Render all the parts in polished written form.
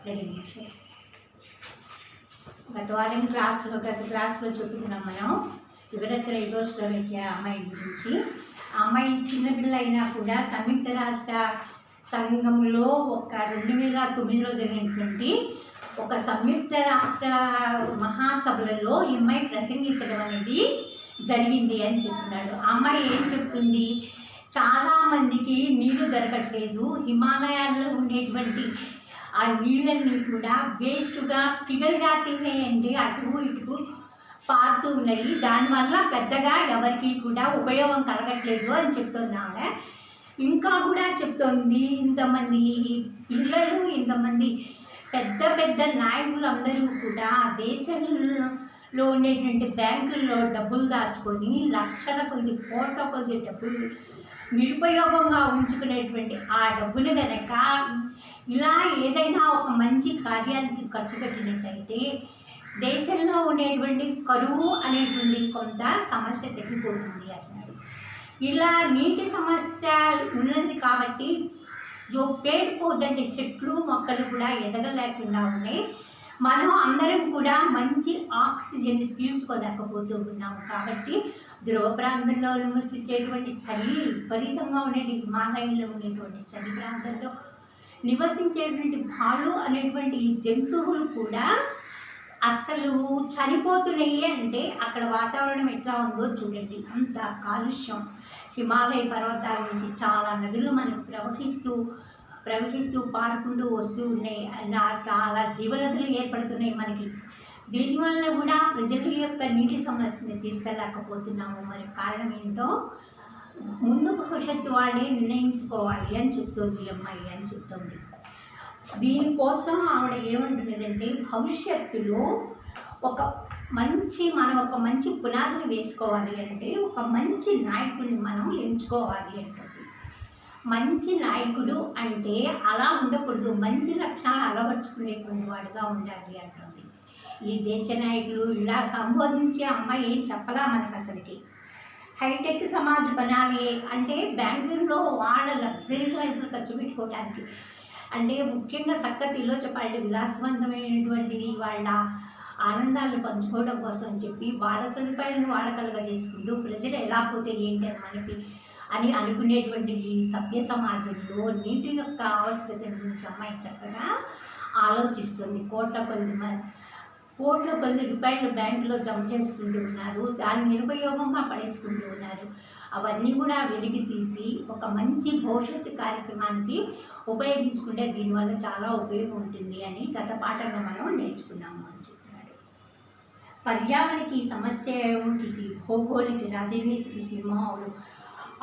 2 నిమిషాలు. గత క్లాస్లో చెప్పుకున్నాం మనం యుగరత్న యుగోస్లోవేకియా అమ్మాయి గురించి. ఆ అమ్మాయి చిన్నపిల్ల అయినా కూడా సంయుక్త రాష్ట్ర సంఘంలో ఒక 2009లో జరిగినటువంటి ఒక సంయుక్త రాష్ట్ర మహాసభలలో ఈ అమ్మాయి ప్రసంగించడం అనేది జరిగింది అని చెప్తున్నాడు. ఆ అమ్మాయి ఏం చెప్తుంది, చాలామందికి నీళ్లు దొరకట్లేదు, హిమాలయాల్లో ఉండేటువంటి ఆ నీళ్ళన్నీ కూడా వేస్ట్గా పిగలుగాటినాయండి, అటు ఇటుకు పారుతూ ఉన్నాయి, దానివల్ల పెద్దగా ఎవరికి కూడా ఉపయోగం కలగట్లేదు అని చెప్తుంది ఆవిడ. ఇంకా కూడా చెప్తోంది, ఇంతమంది పిల్లలు, ఇంతమంది పెద్ద పెద్ద నాయకులు అందరూ కూడా దేశంలో ఉండేటువంటి బ్యాంకుల్లో డబ్బులు దాచుకొని లక్షల కొద్ది కోట్ల కొద్ది డబ్బులు నిరుపయోగంగా ఉంచుకునేటువంటి ఆ డబ్బులు కనుక ఇలా ఏదైనా ఒక మంచి కార్యానికి ఖర్చు పెట్టినట్టయితే దేశంలో ఉండేటువంటి కరువు అనేటువంటి కొంత సమస్య తగ్గిపోతుంది అన్నాడు. ఇలా నీటి సమస్య ఉన్నది కాబట్టి పేడు పోదంటే చెట్లు మొక్కలు కూడా ఎదగలేకుండా ఉన్నాయి. మనం అందరం కూడా మంచి ఆక్సిజన్ పీల్చుకోలేకపోతూ ఉన్నాము. కాబట్టి ధ్రువ ప్రాంతంలో నివసించేటువంటి చలి విపరీతంగా ఉండేటి హిమాలయంలో ఉండేటువంటి చలి ప్రాంతంలో నివసించేటువంటి భాలు అనేటువంటి ఈ జంతువులు కూడా అస్సలు చనిపోతున్నాయి. అంటే అక్కడ వాతావరణం ఎట్లా ఉందో చూడండి, అంత కాలుష్యం. హిమాలయ పర్వతాల నుంచి చాలా నదులు మనకు ప్రవహిస్తూ పారుకుంటూ వస్తూ ఉన్నాయి. అలా చాలా జీవనదులు ఏర్పడుతున్నాయి మనకి. దీనివల్ల కూడా ప్రజల యొక్క నీటి సమస్యని తీర్చలేకపోతున్నాము. మరి కారణం ఏంటో ముందు భవిష్యత్తు వాళ్ళే నిర్ణయించుకోవాలి అని చెప్తుంది అమ్మాయి అని చెప్తుంది. దీనికోసం ఆవిడ ఏమంటున్నదంటే, భవిష్యత్తులో మనం ఒక మంచి పునాదిని వేసుకోవాలి అంటే ఒక మంచి నాయకుడిని మనం ఎంచుకోవాలి అంటుంది. మంచి నాయకుడు అంటే అలా ఉండకూడదు, మంచి లక్షణాలు అలవర్చుకునేటువంటి వాడుగా ఉండాలి అంటుంది. ఈ దేశ నాయకులు ఇలా సంబోధించే అమ్మాయి ఏం చెప్పలా మనకు అసలుకి. హైటెక్ సమాజ్ బనాలి అంటే బ్యాంకుల్లో వాళ్ళ లగ్జరీ లైఫ్లు ఖర్చు పెట్టుకోవడానికి, అంటే ముఖ్యంగా చక్కతిలో చెప్పాలంటే విలాసవంతమైనటువంటిది వాళ్ళ ఆనందాలను పంచుకోవడం కోసం అని చెప్పి వాళ్ళ సదుపాయాలను వాడకలుగా చేసుకుంటూ ప్రజలు ఎలా పోతే ఏంటి అని అనుకునేటువంటి ఈ సభ్య సమాజంలో నీటి యొక్క ఆవశ్యకత గురించి అమ్మాయి చక్కగా ఆలోచిస్తుంది. కోట్ల కొద్ది రూపాయలు బ్యాంకులో జమ చేసుకుంటూ ఉన్నారు, దాన్ని నిరుపయోగంగా పడేసుకుంటూ ఉన్నారు. అవన్నీ కూడా వెలికి తీసి ఒక మంచి భవిష్యత్తు కార్యక్రమానికి ఉపయోగించుకుంటే దీనివల్ల చాలా ఉపయోగం ఉంటుంది అని గత పాఠంలో మనం నేర్చుకున్నాము అని చెప్తున్నాడు. पर्यावरण की समस्याओं किसी भौगोलिक राजनीतिक सीमाओं और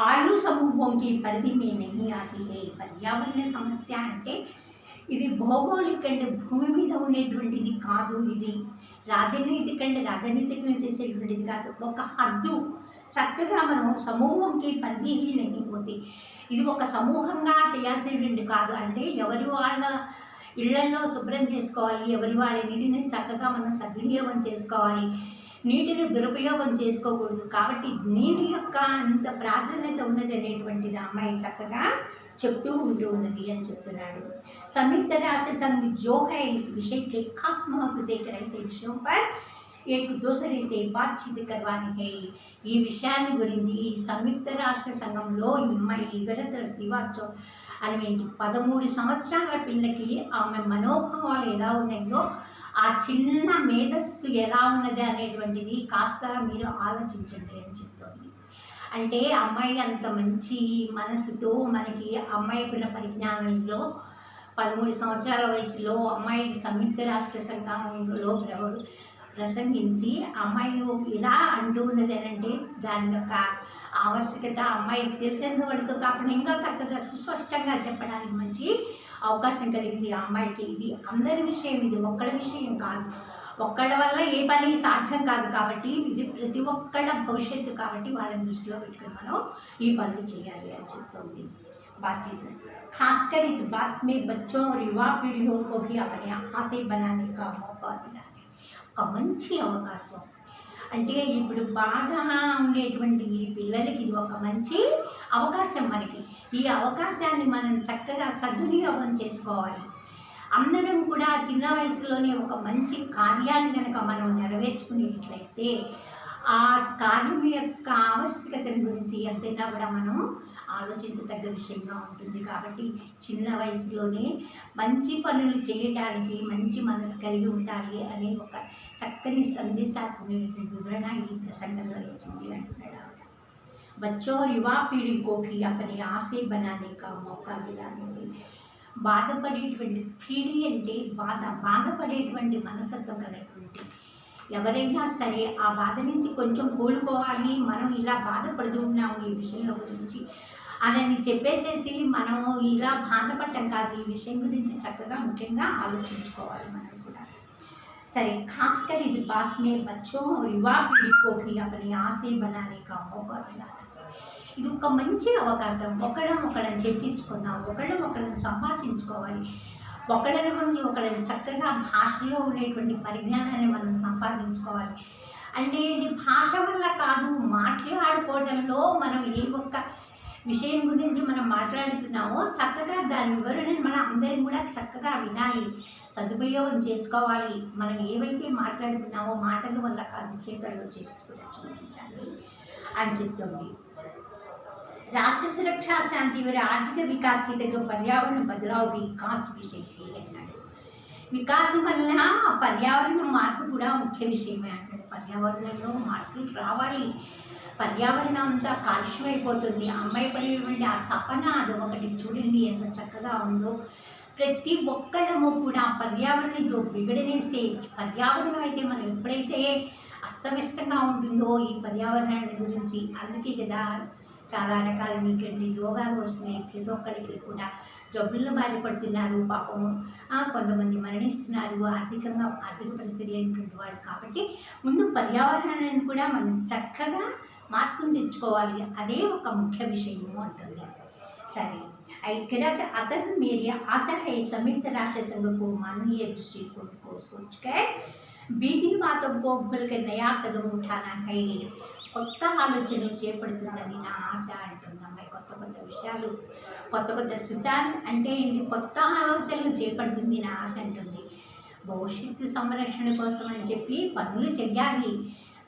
आयु समूहों की परिधि में नहीं आती है. पर्यावरण సమస్య అంటే ఇది భౌగోళిక అంటే భూమి మీద ఉండేటువంటిది కాదు, ఇది రాజనీతికంగా చేసేటువంటిది కాదు. ఒక హద్దు చక్కగా మనం సమూహంకి పరిధి లేకపోతే ఇది ఒక సమూహంగా చేయాల్సినటువంటి కాదు. అంటే ఎవరి వాళ్ళ ఇళ్లలో శుభ్రం చేసుకోవాలి, ఎవరి వాళ్ళ నీటిని చక్కగా మనం సద్వినియోగం చేసుకోవాలి, నీటిని దురుపయోగం చేసుకోకూడదు. కాబట్టి నీటి యొక్క అంత ప్రాధాన్యత ఉన్నది అనేటువంటిది అమ్మాయి చక్కగా చెప్తూ ఉంటూ ఉన్నది అని చెప్తున్నాడు. संयुक्त राष्ट्र संघ जो है इस विषय के खास महत्व देकर ऐसे विषयों पर एक दूसरे से बातचीत करवानी है. ఈ విషయాన్ని గురించి ఈ సంయుక్త రాష్ట్ర సంఘంలో అమ్మాయి యుగరత్న శ్రీవాత్సవ్ అనే 13 సంవత్సరాల పిల్లకి ఆమె మనోభావాలు ఎలా ఉన్నాయో, ఆ చిన్న మేధస్సు ఎలా ఉన్నది అనేటువంటిది కాస్త మీరు ఆలోచించండి అని చెప్తోంది. అంటే అమ్మాయి అంత మంచి మనసుతో మనకి అమ్మాయికున్న పరిజ్ఞానంలో 13 సంవత్సరాల వయసులో అమ్మాయి సంయుక్త రాష్ట్ర సంఘంలో ప్రసంగించి అమ్మాయి ఇలా అంటూ ఉన్నది అంటే దాని యొక్క ఆవశ్యకత అమ్మాయికి తెలిసేంత వరకు కాకుండా ఇంకా చక్కగా సుస్పష్టంగా చెప్పడానికి మంచి అవకాశం కలిగింది ఆ అమ్మాయికి. ఇది అందరి విషయం, ఇది ఒక్కడి విషయం కాదు, ఒక్కడి వల్ల ఏ పని సాధ్యం కాదు. కాబట్టి ఇది ప్రతి ఒక్కళ్ళ భవిష్యత్తు కాబట్టి వాళ్ళని దృష్టిలో పెట్టుకుని మనం ఈ పనులు చేయాలి అని చెప్తుంది. बातचीत खासकर इस बात में बच्चों और युवा पीढ़ियों को भी अपने हाथ से बनाने का मौका दिलाने ఒక మంచి అవకాశం. అంటే ఇప్పుడు బాగా ఉండేటువంటి ఈ పిల్లలకి ఇది ఒక మంచి అవకాశం మనకి. ఈ అవకాశాన్ని మనం చక్కగా సద్వినియోగం చేసుకోవాలి. అందరం కూడా చిన్న వయసులోనే ఒక మంచి కార్యాన్ని కనుక మనం నెరవేర్చుకునేట్లయితే ఆ కార్యం యొక్క ఆవశ్యకతను గురించి ఎంతైనా కూడా మనం ఆలోచించదగ్గ విషయంగా ఉంటుంది. కాబట్టి చిన్న వయసులోనే మంచి పనులు చేయడానికి మంచి మనసు కలిగి ఉండాలి అనే ఒక చక్కని సందేశాత్మకమైనటువంటి వివరణ ఈ ప్రసంగంలో వచ్చింది అంటున్నాడు ఆవిడ. बच्चों और युवा पीढ़ी को भी अपने आशे बनाने का मौका दिलाने బాధపడేటువంటి పీడి అంటే బాధపడేటువంటి మనస్తత్వం కలిగినటువంటి ఎవరైనా సరే ఆ బాధ నుంచి కొంచెం కోలుకోవాలి, మనం ఇలా బాధపడుతూ ఉన్నాము ఈ విషయంలో గురించి అని చెప్పేసేసి మనం ఇలా బాధపడటం కాదు, ఈ విషయం గురించి చక్కగా ముఖ్యంగా ఆలోచించుకోవాలి మనం కూడా. సరే, खासकर इस पास में बच्चों और युवा पीढ़ी को भी अपने आशे बनाने का मौका दिलाना. ఇది ఒక మంచి అవకాశం. ఒకళ్ళని చర్చించుకుందాం, ఒకళ్ళని సంభాషించుకోవాలి, ఒకళ్ళని గురించి ఒకళ్ళని చక్కగా భాషలో ఉండేటువంటి పరిజ్ఞానాన్ని మనం సంపాదించుకోవాలి. అంటే ఇది భాష వల్ల కాదు, మాట్లాడుకోవడంలో మనం ఏ ఒక్క విషయం గురించి మనం మాట్లాడుతున్నామో చక్కగా దాని వివరణని మనం అందరం కూడా చక్కగా వినాలి, సదుపయోగం చేసుకోవాలి. మనం ఏవైతే మాట్లాడుతున్నామో మాటల వల్ల కాదు, చేతల్లో చేసి కూడా చూపించాలి అని చెప్తుంది. राष्ट्र सुरक्षा, शांति और आर्थिक विकास की तरह पर्यावरण बदलाव भी खास विषय है అన్నాడు. వికాసం వల్ల పర్యావరణ మార్పు కూడా ముఖ్య విషయమే అంటాడు. పర్యావరణంలో మార్పులు రావాలి. పర్యావరణం అంతా కాలుష్యం అయిపోతుంది. అమ్మాయి పడేటువంటి ఆ తపన అది ఒకటి చూడండి ఎంత చక్కగా ఉందో. ప్రతి ఒక్కళ్ళము కూడా పర్యావరణం బిగడనేసే పర్యావరణం అయితే మనం ఎప్పుడైతే అస్తవ్యస్తంగా ఉంటుందో ఈ పర్యావరణాన్ని గురించి, అందుకే కదా చాలా రకాలైనటువంటి రోగాలు వస్తున్నాయి. ప్రతి ఒక్కరికి కూడా జబ్బులను బాధపడుతున్నారు, పాపం కొంతమంది మరణిస్తున్నారు, ఆర్థిక పరిస్థితి లేనటువంటి వాళ్ళు. కాబట్టి ముందు పర్యావరణాన్ని కూడా మనం చక్కగా మార్పును తెచ్చుకోవాలి, అదే ఒక ముఖ్య విషయము అంటుంది. సరే, ఐక్యరాజ్య అతను मेरी आशा है संयुक्त राष्ट्र संघ को मानवीय दृष्टिकोण को सोचकर बीती बातों को भूलकर नया कदम उठाना है. కొత్త ఆలోచనలు చేపడుతుందని నా ఆశ అంటుంది అమ్మాయి. కొత్త విషయాలు, కొత్త సిసాన్ అంటే ఏంటి, కొత్త ఆలోచనలు చేపడుతుంది నా ఆశ అంటుంది. భవిష్యత్తు సంరక్షణ కోసం అని చెప్పి పనులు చెయ్యాలి.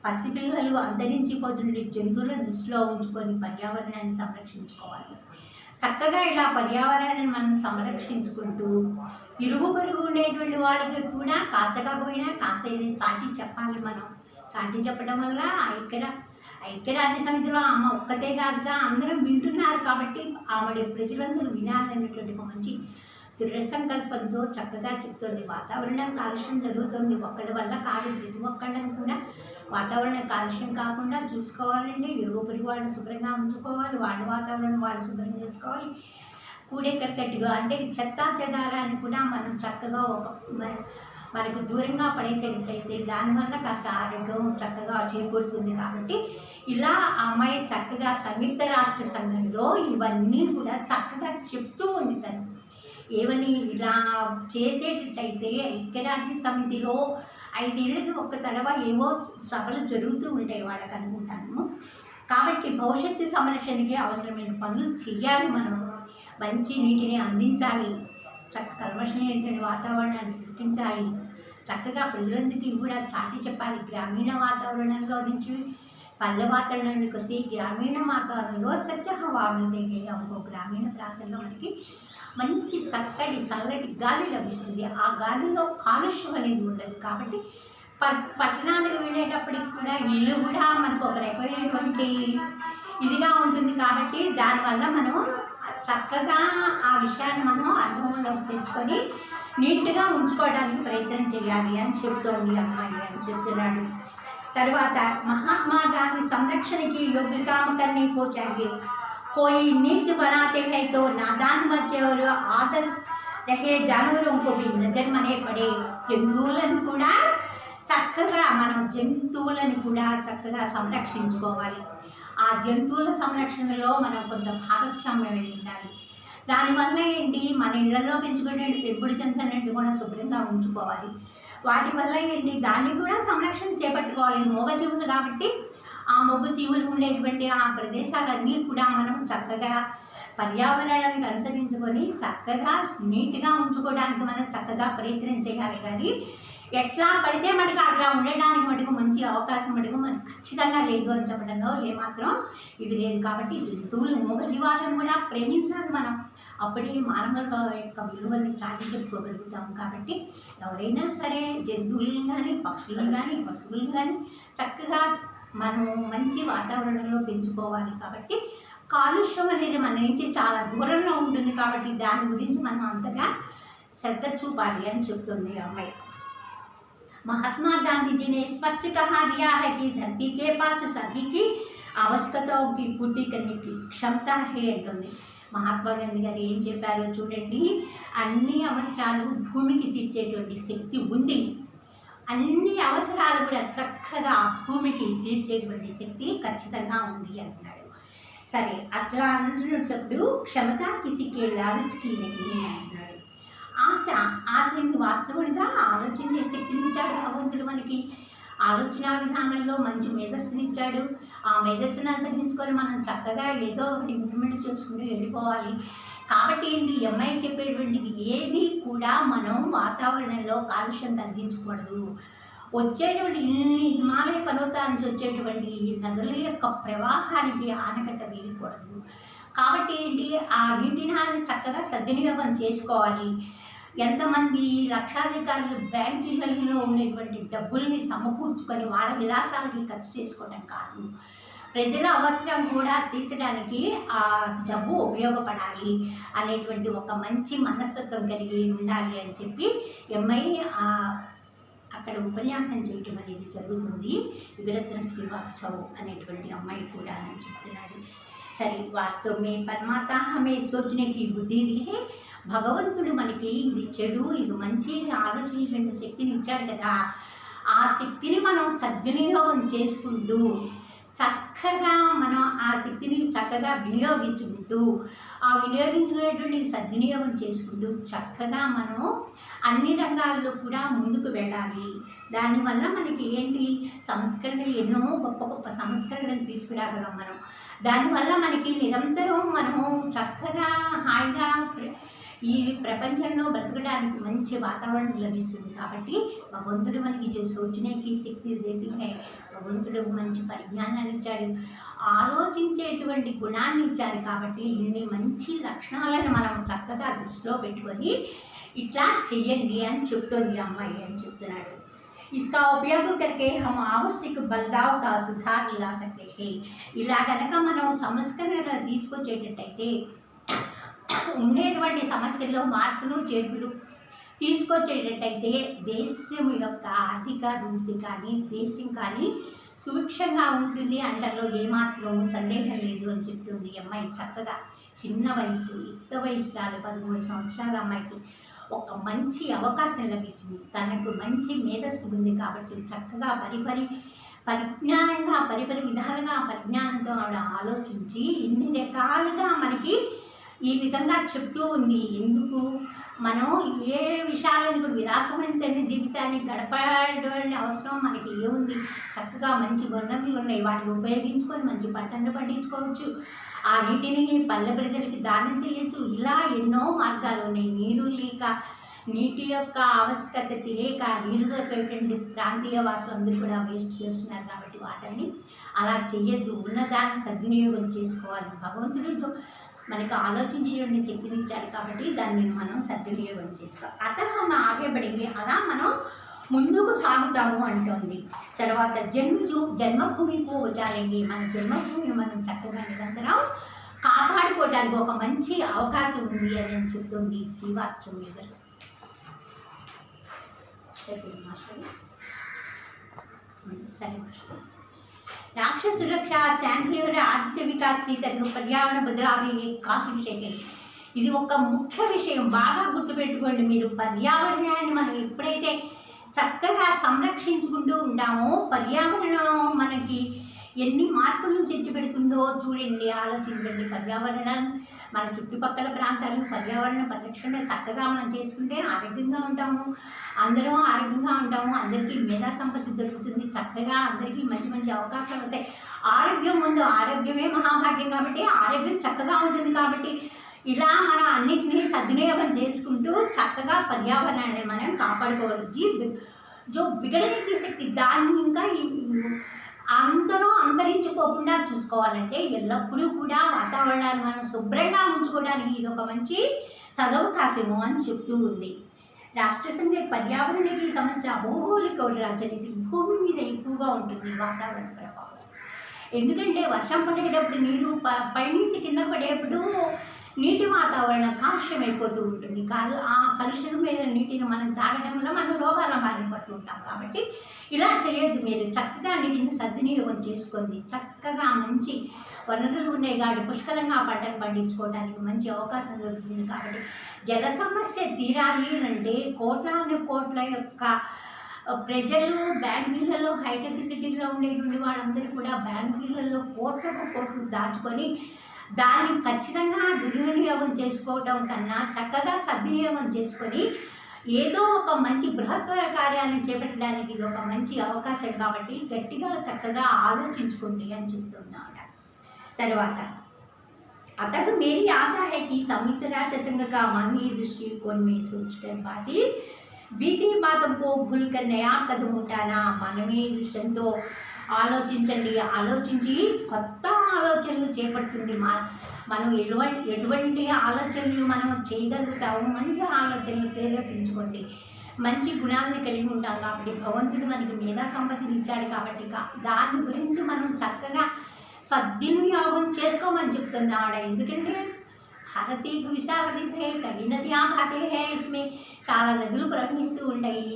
పసిపిల్లలు అంతరించిపోతున్న జంతువులను దృష్టిలో ఉంచుకొని పర్యావరణాన్ని సంరక్షించుకోవాలి. చక్కగా ఇలా పర్యావరణాన్ని మనం సంరక్షించుకుంటూ ఇరుగు పొరుగు ఉండేటువంటి వాళ్ళకి కూడా కాస్తగా పోయినా కాస్త చాటి చెప్పాలి. మనం చాటి చెప్పడం వల్ల ఐక్యరాజ్య సమితిలో ఆమె ఒక్కతే కాదుగా అందరం వింటున్నారు. కాబట్టి ఆవిడ ప్రజలందరూ వినాలనేటువంటి ఒక మంచి దృఢ సంకల్పంతో చక్కగా చెప్తుంది. వాతావరణం కాలుష్యం జరుగుతుంది, ఒక్కడి వల్ల కాదు, ప్రతి ఒక్కళ్ళని కూడా వాతావరణ కాలుష్యం కాకుండా చూసుకోవాలండి. ఇరుగు పొరుగు వాళ్ళని శుభ్రంగా ఉంచుకోవాలి, వాళ్ళ వాతావరణం వాళ్ళు శుభ్రం చేసుకోవాలి. కూడెకరకట్టుగా అంటే చెత్తా చెదారాన్ని కూడా మనం చక్కగా మనకు దూరంగా పడేసేటట్లయితే దానివల్ల కాస్త ఆరోగ్యం చక్కగా చేకూరుతుంది. కాబట్టి ఇలా ఆ అమ్మాయి చక్కగా సంయుక్త రాష్ట్ర సంఘంలో ఇవన్నీ కూడా చక్కగా చెప్తూ ఉంది. తను ఏమని ఇలా చేసేటట్టయితే ఐక్యరాజ్య సమితిలో 5 ఏళ్ళకి ఒక్క తడవ ఏవో సభలు జరుగుతూ ఉంటాయి వాళ్ళకి అనుకుంటాను. కాబట్టి భవిష్యత్తు సంరక్షణకి అవసరమైన పనులు చేయాలి. మనం మంచి నీటిని అందించాలి, కల్మషం లేని వాతావరణాన్ని సృష్టించాలి, చక్కగా ప్రజలందరికీ కూడా చాటి చెప్పాలి. గ్రామీణ వాతావరణంలో నుంచి పల్లె వాతావరణానికి వస్తే గ్రామీణ వాతావరణంలో స్వచ్ఛ హవా మిల్తే అనుకో, గ్రామీణ ప్రాంతంలో మనకి మంచి చక్కటి చల్లటి గాలి లభిస్తుంది. ఆ గాలిలో కాలుష్యం అనేది ఉండదు. కాబట్టి పట్టణాలకు వెళ్ళేటప్పటికి కూడా ఇల్లు కూడా మనకు ఒక రకమైనటువంటి ఇదిగా ఉంటుంది. కాబట్టి దానివల్ల మనం చక్కగా ఆ విషయాన్ని మనం అనుభవంలోకి తెచ్చుకొని నీట్గా ఉంచుకోవడానికి ప్రయత్నం చేయాలి అని చెప్తోంది అమ్మాయి అని చెప్తున్నాడు. తర్వాత महात्मा गांधी संरक्षण की योग्य काम करने को चाहिए. कोई नीति बनाते हैं तो नादान बच्चे और आदर रहे जानवरों को भी नजर मने पड़े. జంతువులను కూడా చక్కగా సంరక్షించుకోవాలి. ఆ జంతువుల సంరక్షణలో మనం కొంత భాగస్వామ్యం ఉండాలి. దానివల్ల ఏంటి, మన ఇళ్లలో పెంచుకునే పెంపుడు జంతువులన్నింటినీ కూడా శుభ్రంగా ఉంచుకోవాలి. వాటి వల్ల ఏంటి, దాన్ని కూడా సంరక్షణ చేపట్టుకోవాలి. మూగజీవులు కాబట్టి ఆ మూగజీవులు ఉండేటువంటి ఆ ప్రదేశాలన్నీ కూడా మనం చక్కగా పర్యావరణాన్ని అనుసరించుకొని చక్కగా నీట్గా ఉంచుకోవడానికి మనం చక్కగా ప్రయత్నం చేయాలి. కానీ ఎట్లా పడితే మనకి అట్లా ఉండడానికి మటుకు మంచి అవకాశం మటుకు మనకు ఖచ్చితంగా లేదు అని చెప్పడంలో ఏమాత్రం ఇది లేదు. కాబట్టి జంతువులు మూగజీవాలను కూడా ప్రేమించాలి మనం. అప్పుడే మానవుల యొక్క విలువల్ని చాటి చెప్పుకోగలుగుతాం. కాబట్టి ఎవరైనా సరే జంతువులను కానీ పక్షులను కానీ పశువులను కానీ చక్కగా మనం మంచి వాతావరణంలో పెంచుకోవాలి. కాబట్టి కాలుష్యం అనేది మన నుంచి చాలా దూరంలో ఉంటుంది. కాబట్టి దాని గురించి మనం అంతగా శ్రద్ధ చూపాలి అని చెప్తుంది అమ్మాయి. महात्मा गांधी जी ने स्पष्ट कहा दिया है कि धरती के पास सभी की आवश्यकताओं की पूर्ति करने की क्षमता है अंటుంది. మహాత్మా గాంధీ గారు ఏం చెప్పారో చూడండి. అన్ని అవసరాలు భూమికి తీర్చేటువంటి శక్తి ఉంది. అన్ని అవసరాలు కూడా చక్కగా భూమికి తీర్చేటువంటి శక్తి ఖచ్చితంగా ఉంది అంటున్నాడు. సరే, అట్లా అంటున్నప్పుడు క్షమత కిసికే లాలచ్కి నెయ్యి అంటున్నాడు. ఆశని వాస్తవంగా ఆలోచించే శక్తిని ఇచ్చాడు భగవంతుడు మనకి. ఆలోచన విధానంలో మంచి మేధస్సుని ఇచ్చాడు. ఆ మేధస్సును అనుసరించుకొని మనం చక్కగా ఏదో ఒకటి ఇంప్లిమెంట్ చేసుకుని వెళ్ళిపోవాలి. కాబట్టి ఏంటి, అమ్మాయి చెప్పేటువంటిది ఏది కూడా మనం వాతావరణంలో కాలుష్యం కలిగించకూడదు. వచ్చేటువంటి హిమాలయ పర్వతాల నుంచి వచ్చేటువంటి నదుల యొక్క ప్రవాహానికి ఆనకట్ట వేయకూడదు. కాబట్టి ఏంటి, ఆ నీటిని చక్కగా సద్వినియోగం చేసుకోవాలి. ఎంతమంది లక్షాధికారులు బ్యాంకులలో ఉండేటువంటి డబ్బుల్ని సమకూర్చుకొని వాళ్ళ విలాసాలకి ఖర్చు చేసుకోవడం కాదు, ప్రజల అవసరం కూడా తీర్చడానికి ఆ డబ్బు ఉపయోగపడాలి అనేటువంటి ఒక మంచి మనస్తత్వం కలిగి ఉండాలి అని చెప్పి ఎంఐ అక్కడ ఉపన్యాసం చేయటం అనేది జరుగుతుంది. యుగరత్న శ్రీవాత్సవ్ అనేటువంటి అమ్మాయి కూడా అని చెప్తున్నాడు. సరే, వాస్తవమే పరమాత్మ హమే సోచనేకి బుద్ధి దిహే. భగవంతుడు మనకి ఇది చెడు ఇది మంచి ఆలోచించేటువంటి శక్తిని ఇచ్చాడు కదా. ఆ శక్తిని మనం సద్వినియోగం చేసుకుంటూ చక్కగా మనం ఆ శక్తిని చక్కగా వినియోగించుకుంటూ ఆ వినియోగించుకునేటువంటి సద్వినియోగం చేసుకుంటూ చక్కగా మనం అన్ని రంగాల్లో కూడా ముందుకు వెళ్ళాలి. దానివల్ల మనకి ఏంటి, సంస్కరణలు ఎన్నో గొప్ప గొప్ప సంస్కరణలు తీసుకురాగలం మనం. దానివల్ల మనకి నిరంతరం మనము చక్కగా హాయిగా ఈ ప్రపంచంలో బ్రతకడానికి మంచి వాతావరణం లభిస్తుంది. కాబట్టి భగవంతుడు మనకి సోచనేకి శక్తి దేతి హై. భగవంతుడు మంచి పరిజ్ఞానాన్ని ఇచ్చాడు, ఆలోచించేటువంటి గుణాన్ని ఇచ్చారు. కాబట్టి ఇన్ని మంచి లక్షణాలను మనం చక్కగా దృష్టిలో పెట్టుకొని ఇట్లా చెయ్యండి అని చెప్తుంది అమ్మాయి అని చెప్తున్నాడు. इसका उपयोग करके हम आवश्यक बदलाव का सुधार ला सकते हैं. ఇలా కనుక మనం సంస్కరణగా తీసుకొచ్చేటట్టయితే ఉండేటువంటి సమస్యల్లో మార్పులు చేర్పులు తీసుకొచ్చేటట్టయితే దేశం యొక్క ఆర్థిక అభివృద్ధి కానీ దేశం కానీ సుభిక్షంగా ఉంటుంది అంటలో ఏమాత్రం సందేహం లేదు అని చెప్తుంది అమ్మాయి. చక్కగా చిన్న వయసు యుక్త వయసు 13 సంవత్సరాల అమ్మాయికి ఒక మంచి అవకాశం లభించింది. తనకు మంచి మేధస్సు ఉంది కాబట్టి చక్కగా పరిజ్ఞానంగా విధాలుగా పరిజ్ఞానంతో ఆవిడ ఆలోచించి ఇన్ని రకాలుగా మనకి ఈ విధంగా చెప్తూ ఉంది. ఎందుకు మనం ఏ విషయాలను కూడా విలాసవంతమైన జీవితాన్ని గడపడం అవసరం మనకి ఏముంది, చక్కగా మంచి వనరులు ఉన్నాయి, వాటిని ఉపయోగించుకొని మంచి పంటను పండించుకోవచ్చు, ఆ నీటిని పల్లె ప్రజలకి దానం చేయొచ్చు. ఇలా ఎన్నో మార్గాలు ఉన్నాయి. నీరు లేక నీటి యొక్క ఆవశ్యకత తెలియక నీరు దొరికేటువంటి ప్రాంతీయ వాసులందరూ కూడా వేస్ట్ చేస్తున్నారు. కాబట్టి వాటిని అలా చెయ్యొద్దు, ఉన్నదాన్ని సద్వినియోగం చేసుకోవాలి. భగవంతుడు మనకు ఆలోచించేటువంటి శక్తిని ఇచ్చాడు కాబట్టి దాన్ని మనం సద్వినియోగం చేసుకోవాలి. అతను మనం ఆగబడింది అలా మనం ముందుకు సాగుతాము అంటోంది. తర్వాత జన్మభూమికి వచ్చారండి. మన జన్మభూమిని మనం చక్కగా నిరంతరం కాపాడుకోవడానికి ఒక మంచి అవకాశం ఉంది అని చెప్తుంది శ్రీవాత్సవ్ గారు. సరే, राष्ट्र सुरक्षा शांति और आर्थिक विकास की तरफ पर्यावरण बदलाव एक खास विषय है. ఇది ఒక ముఖ్య విషయం, బాగా గుర్తుపెట్టుకోండి మీరు. పర్యావరణాన్ని మనం ఎప్పుడైతే చక్కగా సంరక్షించుకుంటూ ఉంటామో పర్యావరణం మనకి ఎన్ని మార్పులను తెచ్చిపెడుతుందో చూడండి, ఆలోచించండి. పర్యావరణం మన చుట్టుపక్కల ప్రాంతాలు పర్యావరణ పరిరక్షణ చక్కగా మనం చేసుకుంటే ఆరోగ్యంగా ఉంటాము, అందరం ఆరోగ్యంగా ఉంటాము, అందరికీ మేధా సంపత్తి దొరుకుతుంది, చక్కగా అందరికీ మంచి మంచి అవకాశాలు వస్తాయి. ఆరోగ్యం ముందు, ఆరోగ్యమే మహాభాగ్యం కాబట్టి ఆరోగ్యం చక్కగా ఉంటుంది. కాబట్టి ఇలా మనం అన్నింటినీ సద్వినియోగం చేసుకుంటూ చక్కగా పర్యావరణాన్ని మనం కాపాడుకోవాలి. జో బిగడనే की शक्ति దాన్ని ఇంకా అందరూ అంతరించిపోకుండా చూసుకోవాలంటే ఎల్లప్పుడూ కూడా వాతావరణాన్ని మనం శుభ్రంగా ఉంచుకోవడానికి ఇది ఒక మంచి సదవకాశము అని చెప్తూ ఉంది. రాష్ట్రసంఘ పర్యావరణకి సమస్య భౌగోళిక రాజనీతి భూమి మీద ఎక్కువగా ఉంటుంది వాతావరణ ప్రభావం. ఎందుకంటే వర్షం పడేటప్పుడు నీరు పైనుంచి కింద పడేటప్పుడు నీటి వాతావరణం కాలుష్యం అయిపోతూ ఉంటుంది. ఆ కలుషితమైన నీటిని మనం తాగడం వల్ల మనం రోగాల బారిన పడుతూ ఉంటాం. కాబట్టి ఇలా చేయొద్దు. మీరు చక్కగా నీటిని సద్వినియోగం చేసుకోండి. చక్కగా మంచి వనరులు ఉన్నాయి కాబట్టి పుష్కలంగా పంటలు పండించుకోవడానికి మంచి అవకాశం దొరుకుతుంది. కాబట్టి జల సమస్య తీరాలి అంటే కోట్ల యొక్క ప్రజలు బ్యాంకులలో హైటెక్ సిటీలో ఉండేటువంటి వాళ్ళందరూ కూడా బ్యాంకులలో కోట్లు దాచుకొని దాన్ని ఖచ్చితంగా దుర్వినియోగం చేసుకోవడం కన్నా చక్కగా సద్వినియోగం చేసుకొని ఏదో ఒక మంచి బృహత్తర కార్యాన్ని చేపట్టడానికి ఇది ఒక మంచి అవకాశం. కాబట్టి గట్టిగా చక్కగా ఆలోచించుకోండి అని చెప్తున్నాడు. తర్వాత अतः मेरी आशा है कि संयुक्त राष्ट्र संघ का मानवीय दृष्टिकोण में सोचकर बीती बातों को भूलकर नया कदम उठाना मानवीय दृष्टिతో ఆలోచించి కొత్త ఆలోచనలు చేపడుతుంది. మనం ఎటువంటి ఆలోచనలు మనం చేయగలుగుతాము. మంచి ఆలోచనలు ప్రేరేపించుకోండి. మంచి గుణాలను కలిగి ఉంటాం కాబట్టి భగవంతుడు మనకి మేధా సంపత్తిని ఇచ్చాడు. కాబట్టి దాని గురించి మనం చక్కగా సద్వినియోగం చేసుకోమని చెప్తుంది ఆవిడ. ఎందుకంటే భారతీ విశాల దేశ కవి నదియా భాతే హై ఇస్మే చాలా నదులు ప్రవహిస్తూ ఉంటాయి.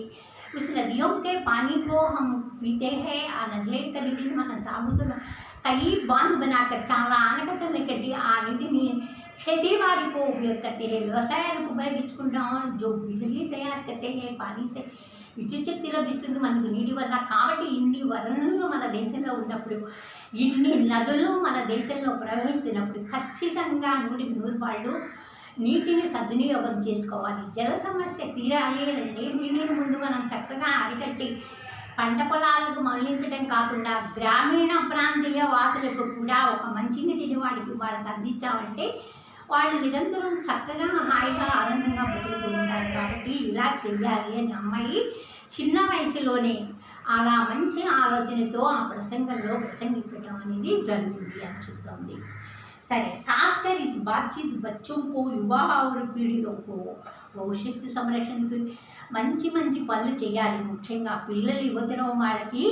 उस नदियों के पानी को हम पीते हैं. ఆ నదుల యొక్క నీటిని మనం తాగుతున్నాం. कई बांध बनाकर చాలా ఆనకట్టలు కట్టి ఆ నీటిని खेती बाड़ी को उपयोग करते हैं. వ్యవసాయానికి ఉపయోగించుకుంటాం. जो बिजली तैयार करते हैं पानी से విద్యుత్ శక్తి లభిస్తుంది మనకు నీటి వల్ల. కాబట్టి ఇన్ని వనరులు మన దేశంలో ఉన్నప్పుడు, ఇన్ని నదులు మన దేశంలో ప్రవహిస్తున్నప్పుడు ఖచ్చితంగా 100 పాళ్ళు నీటిని సద్వినియోగం చేసుకోవాలి. జల సమస్య తీరాలి అంటే నీటిని ముందు మనం చక్కగా అరికట్టి పంట పొలాలకు మళ్లించడం కాకుండా గ్రామీణ ప్రాంతీయ వాసులకు కూడా ఒక మంచినీటిని వాళ్ళకి అందించామంటే వాళ్ళు నిరంతరం చక్కగా హాయిగా ఆనందంగా బతుకుతూ ఉంటారు. కాబట్టి ఇలా చెయ్యాలి అని అమ్మాయి చిన్న వయసులోనే అలా మంచి ఆలోచనతో ఆ ప్రసంగంలో ప్రసంగించడం అనేది జరిగింది అని చెప్తుంది. సరే, శాస్త్ర इस बातचीत बच्चों को युवा और पीढ़ियों को భవిష్యత్తు సంరక్షణకు మంచి పనులు చేయాలి. ముఖ్యంగా పిల్లలు యువతరం వాళ్ళకి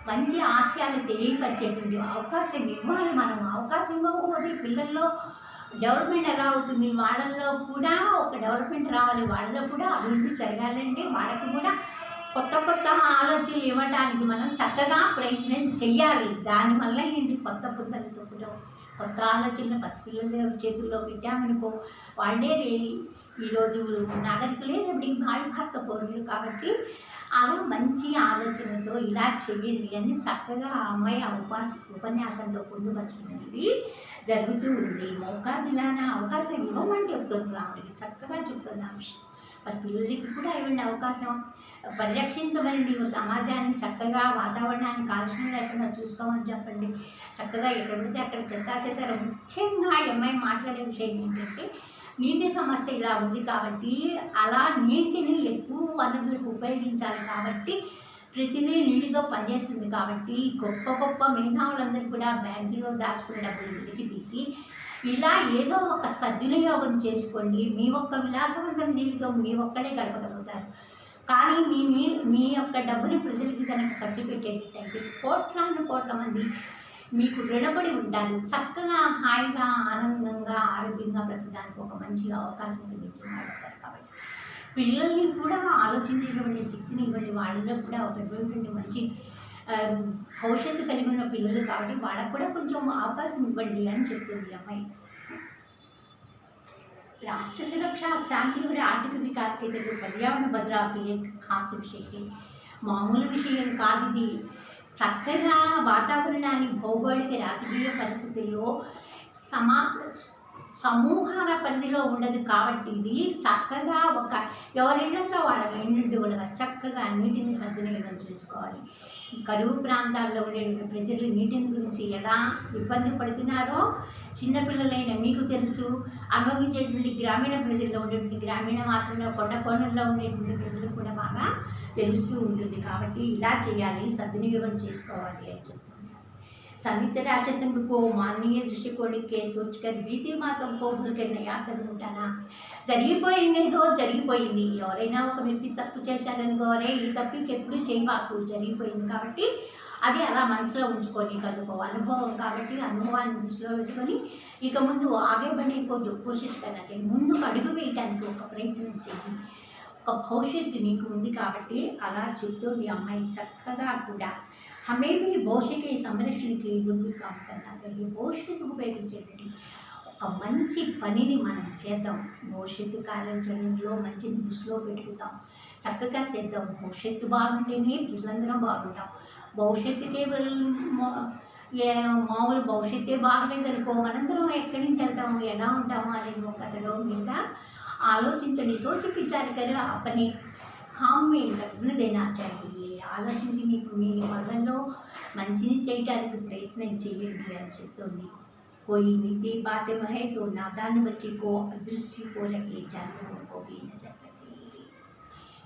మంచి ఆశయాలు తెలియపరిచేటువంటి అవకాశం ఇవ్వాలి. మనం అవకాశం ఇవ్వకపోతే పిల్లల్లో డెవలప్మెంట్ ఎలా అవుతుంది? వాళ్ళల్లో కూడా ఒక డెవలప్మెంట్ రావాలి. వాళ్ళలో కూడా అభివృద్ధి జరగాలంటే వాళ్ళకు కూడా కొత్త ఆలోచనలు ఇవ్వడానికి మనం చక్కగా ప్రయత్నం చెయ్యాలి. దానివల్ల ఏంటి, కొత్త పుస్తలు తొక్కడం, కొత్త ఆలోచనలు పసిపిల్లల చేతుల్లో పెట్టామనుకో వాళ్ళే ఈరోజు నాగరికులే రేపటి భావి భారత పౌరులు. కాబట్టి అలా మంచి ఆలోచనతో ఇలా చెయ్యండి అని చక్కగా ఆ అమ్మాయి ఆ ఉపన్యాసంలో పొందుపరచడం జరుగుతూ ఉంది. మౌకా దిలానా అవకాశం ఇవ్వమని చెప్తుంది ఆవిడకి, చక్కగా చెప్తుంది ఆ విషయం. మరి పిల్లలకి కూడా ఇవ్వండి అవకాశం. పరిరక్షించమని సమాజాన్ని చక్కగా వాతావరణాన్ని కాలుష్యం లేకుండా చూసుకోమని చెప్పండి. చక్కగా ఎక్కడ పడితే అక్కడ చెత్త ముఖ్యంగా అమ్మాయి మాట్లాడే విషయం ఏంటంటే నీటి సమస్య ఇలా ఉంది కాబట్టి అలా నీటిని ఎక్కువ వనరులకు ఉపయోగించాలి. కాబట్టి ప్రతిదీ నీటితో పనిచేస్తుంది. కాబట్టి గొప్ప మేధావులందరూ కూడా బ్యాంకులో దాచుకునే డబ్బులు వెలికి తీసి ఇలా ఏదో ఒక సద్వినియోగం చేసుకోండి. మీ ఒక్క విలాసవంతమైన జీవితం మీ ఒక్కడే గడపగలుగుతారు. కానీ మీ యొక్క డబ్బుని ప్రజలకి కనుక ఖర్చు పెట్టేటట్టయితే కోట్ల మంది మీకు రుణపడి ఉంటారు. చక్కగా హాయిగా ఆనందంగా ఆరోగ్యంగా బ్రతకడానికి ఒక మంచి అవకాశం లభించిన వాడతారు. కాబట్టి పిల్లల్ని కూడా ఆలోచించేటువంటి శక్తిని ఇవ్వండి. వాళ్ళలో కూడా ఒక మంచి భవిష్యత్తు కలిగి ఉన్న పిల్లలు కాబట్టి వాళ్ళకు కూడా కొంచెం అవకాశం ఇవ్వండి అని చెప్తుంది అమ్మాయి. राष्ट्र सुरक्षा, शांति और आर्थिक विकास के लिए पर्यावरण बदलाव की एक खास विषय है. మామూలు విషయం కాదు ఇది. చక్కగా వాతావరణాన్ని భౌగోళిక రాజకీయ పరిస్థితుల్లో సమూహాల పరిధిలో ఉండదు కాబట్టి ఇది చక్కగా ఒక ఎవరిళ్ళల్లో వాళ్ళ ఇండివిజువల్గా చక్కగా నీటిని సద్వినియోగం చేసుకోవాలి. కరువు ప్రాంతాల్లో ఉండే ప్రజలు నీటిని గురించి ఎలా ఇబ్బంది పడుతున్నారో చిన్నపిల్లలైన మీకు తెలుసు, అనుభవించేటువంటి గ్రామీణ ప్రజల్లో ఉండేటువంటి గ్రామీణ మాత్రంలో కొండ కోణంలో ఉండేటువంటి ప్రజలకు కూడా బాగా తెలుస్తూ ఉంటుంది. కాబట్టి ఇలా చేయాలి, సద్వినియోగం చేసుకోవాలి అని చెప్తుంది. संयुक्त राष्ट्र संघ को मानवीय दृष्टिकोण के सोचकर बीती मातों को भूलकर नया कदम उठाना. జరిగిపోయిందేదో జరిగిపోయింది. ఎవరైనా ఒక వ్యక్తి తప్పు చేశారనుకోరే, ఈ తప్పుకి ఎప్పుడు చేయబాకు, జరిగిపోయింది కాబట్టి అది అలా మనసులో ఉంచుకొని చదువుకో. అనుభవం కాబట్టి అనుభవాన్ని దృష్టిలో పెట్టుకొని ఇక ముందు ఆగే బడి కోషిష్ కన్నా ముందుకు అడుగు వేయడానికి ఒక ప్రయత్నం చేయి. ఒక భవిష్యత్తు నీకు ఉంది కాబట్టి అలా చెప్తోంది అమ్మాయి చక్కగా కూడా. हमें भी भविष्य के संरक्षण के लिए भी काम करना चाहिए. భవిష్యత్తుకు ఉపయోగించేటువంటి ఒక మంచి పనిని మనం చేద్దాం. భవిష్యత్తు కార్యాచరణలో మంచిని దృష్టిలో పెట్టుకుందాం, చక్కగా చేద్దాం. భవిష్యత్తు బాగుంటేనే ప్రజలందరం బాగుంటాం. భవిష్యత్తుకే మామూలు భవిష్యత్తే బాగలేదనుకో మనందరం ఎక్కడి నుంచి వెళ్తాము, ఎలా ఉంటాము అనేది ఒక కథలో ఇంకా ఆలోచించండి. సోచి విచారికలు అప్పని హామీ లగ్న దేనా चाहिए. ఆలోచించి మీకు మీ వల్లలో మంచిని చేయడానికి ప్రయత్నం చేయండి అని చెప్తుంది. कोई नीति बातें है तो नादान बच्चे को अदृश्य को रखे, जानवरों को भी नजर रखे.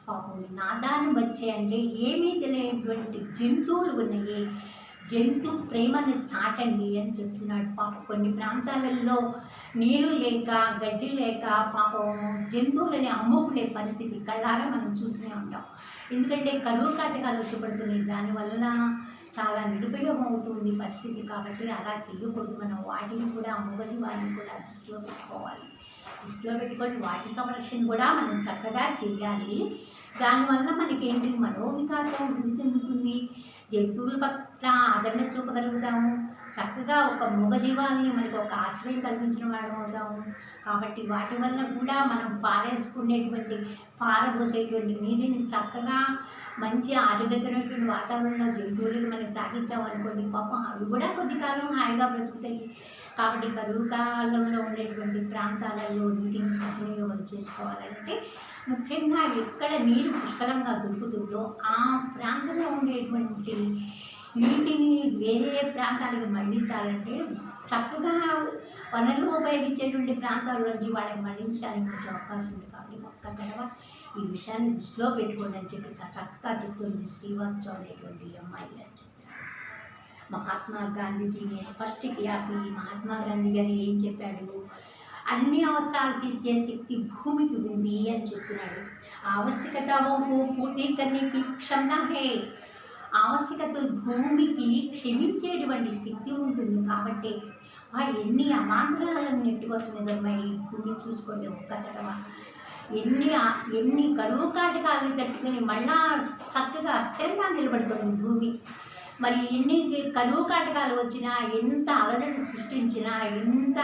పాపం నాదాన్ బచ్చే అంటే ఏమీ తెలియనటువంటి జంతువులు ఉన్నాయి, జంతు ప్రేమను చాటండి అని చెప్తున్నాడు. పాపం కొన్ని ప్రాంతాలలో నీరు లేక గడ్డి లేక పాపం జంతువులని అమ్ముకునే పరిస్థితి కళ్ళారా మనం చూస్తూనే ఉంటాం. ఎందుకంటే కరువు కాటకాలు వచ్చి పడుతున్నాయి, దానివల్ల చాలా నిరుపయోగం అవుతుంది పరిస్థితి. కాబట్టి అలా చేయకూడదు. మనం వాటిని కూడా మూగజీవాలను కూడా దృష్టిలో పెట్టుకోవాలి. దృష్టిలో పెట్టుకొని వాటి సంరక్షణ కూడా మనం చక్కగా చేయాలి. దానివల్ల మనకేంటి మనోవికాసం వృద్ధి చెందుతుంది, జంతువుల పట్ల ఆదరణ చూపగలుగుతాము, చక్కగా ఒక మూగజీవాలని మనకు ఒక ఆశ్రయం కల్పించిన వాడు అవుతాము. కాబట్టి వాటి వల్ల కూడా మనం పారేసుకునేటువంటి పారబోసేటువంటి నీటిని చక్కగా మంచి ఆరోగ్యకరమైనటువంటి వాతావరణంలో జంతువులను మనం తాగించామనుకోండి, పాపం అవి కూడా కొద్ది కాలం హాయిగా బ్రతుకుతాయి. కాబట్టి కరువు కాలంలో ఉండేటువంటి ప్రాంతాలలో నీటిని సద్వినియోగం చేసుకోవాలంటే ముఖ్యంగా ఎక్కడ నీరు పుష్కలంగా దొరుకుతుందో ఆ ప్రాంతంలో ఉండేటువంటి నీటిని వేరే ప్రాంతాలకు మళ్లించాలంటే చక్కగా వనరులు ఉపయోగించేటువంటి ప్రాంతాల నుంచి వాళ్ళకి మళ్లించడానికి కొంచెం అవకాశం ఉంది. కాబట్టి ఒక్క తర్వాత ఈ విషయాన్ని దృష్టిలో పెట్టుకోండి అని చెప్పి చక్కగా చెప్తుంది శ్రీవాత్స అనేటువంటి అమ్మాయి అని చెప్పారు. మహాత్మా గాంధీజీని స్పష్ట కియాకి మహాత్మా గాంధీ గారు ఏం చెప్పాడు, అన్ని అవసరాలు తీర్చే శక్తి భూమికి ఉంది అని చెప్తున్నాడు. ఆవశ్యకతకు పూర్తి కర్నేకి క్షమత హే. ఆవశ్యకతలు భూమికి క్షమించేటువంటి శక్తి ఉంటుంది. కాబట్టి ఎన్ని అవాంతరాలను నెట్టుకొస్తున్నదమ్మా ఈ భూమి చూసుకోండి. ఒక్క తడవ ఎన్ని కరువు కాటకాలను తట్టుకుని మళ్ళా చక్కగా స్థిరంగా నిలబడుతుంది భూమి. మరి ఎన్ని కరువు కాటకాలు వచ్చినా, ఎంత అలజడి సృష్టించినా, ఎంత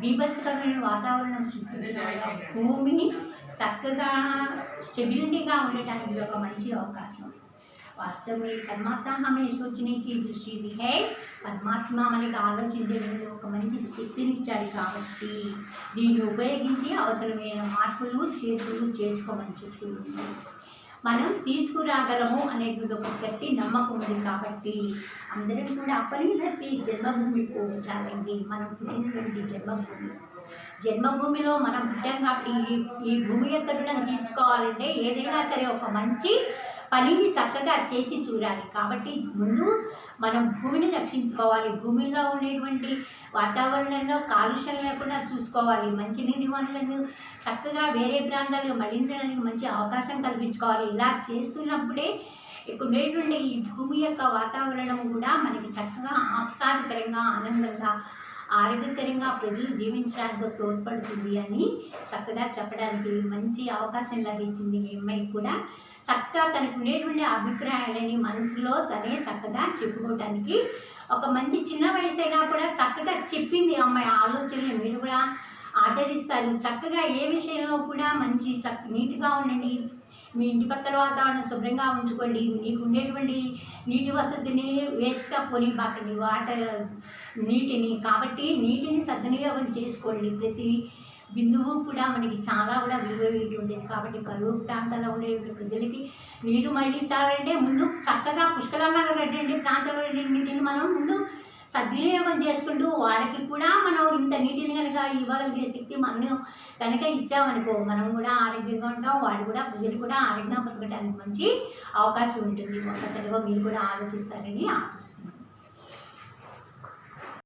బీభత్సకరమైన వాతావరణం సృష్టించినా భూమిని చక్కగా స్టెబిలిటీగా ఉండటానికి ఒక మంచి అవకాశం. वास्तव में परमात्मा हमें सोचने की दृष्टि भी है. పరమాత్మ మనకి ఆలోచించడానికి ఒక మంచి శక్తిని ఇచ్చాడు కాబట్టి దీన్ని ఉపయోగించి అవసరమైన మార్పులు చేతులు చేసుకోమని చెప్తుంది. మనం తీసుకురాగలము అనేటువంటి ఒక గట్టి నమ్మకం ఉంది. కాబట్టి అందరం కూడా అప్పని జన్మభూమి పోవచ్చాలండి. మనం పుట్టినటువంటి జన్మభూమిలో మనం పుట్టాం కాబట్టి ఈ భూమి యొక్క రుణం తీర్చుకోవాలంటే ఏదైనా సరే ఒక మంచి పనిని చక్కగా చేసి చూడాలి. కాబట్టి ముందు మనం భూమిని రక్షించుకోవాలి. భూమిలో ఉండేటువంటి వాతావరణంలో కాలుష్యం లేకుండా చూసుకోవాలి. మంచినీటి వనరులను చక్కగా వేరే ప్రాంతాలకు మళ్లించడానికి మంచి అవకాశం కల్పించుకోవాలి. ఇలా చేస్తున్నప్పుడే ఇక్కడ ఉండేటువంటి ఈ భూమి యొక్క వాతావరణం కూడా మనకి చక్కగా ఆహ్లాదకరంగా ఆనందంగా ఆరోగ్యకరంగా ప్రజలు జీవించడానికి తోడ్పడుతుంది అని చక్కగా చెప్పడానికి మంచి అవకాశం లభించింది. ఈ అమ్మాయికి కూడా చక్కగా తనకు ఉండేటువంటి అభిప్రాయాలని మనసులో తనే చక్కగా చెప్పుకోవడానికి ఒక మంచి చిన్న వయసైనా కూడా చక్కగా చెప్పింది. అమ్మాయి ఆలోచనలు మీరు కూడా ఆచరిస్తారు. చక్కగా ఏ విషయంలో కూడా మంచి నీట్గా ఉండండి, మీ ఇంటి పక్కల వాతావరణం శుభ్రంగా ఉంచుకోండి. మీకు ఉండేటువంటి నీటి వసతిని వేస్ట్గా పోనివ్వకండి నీటిని. కాబట్టి నీటిని సద్వినియోగం చేసుకోండి. ప్రతి బిందువు కూడా మనకి చాలా కూడా విలువైనటువంటిది. కాబట్టి కరువు ప్రాంతాల్లో ఉండేటువంటి ప్రజలకి నీరు మళ్ళించాలంటే ముందు చక్కగా పుష్కలంగా ఉన్నటువంటి ప్రాంతంలో నీటిని మనం ముందు సద్వినియోగం చేసుకుంటూ వాళ్ళకి కూడా మనం ఇంత నీటిని కనుక ఇవ్వగలిగే శక్తి మనం కనుక ఇచ్చామనుకో, మనం కూడా ఆరోగ్యంగా ఉంటాం, వాళ్ళు కూడా ప్రజలు కూడా ఆరోగ్యంగా బతకడానికి మంచి అవకాశం ఉంటుంది. ఒక్కసారిగా మీరు కూడా ఆలోచిస్తారని ఆశిస్తున్నాను.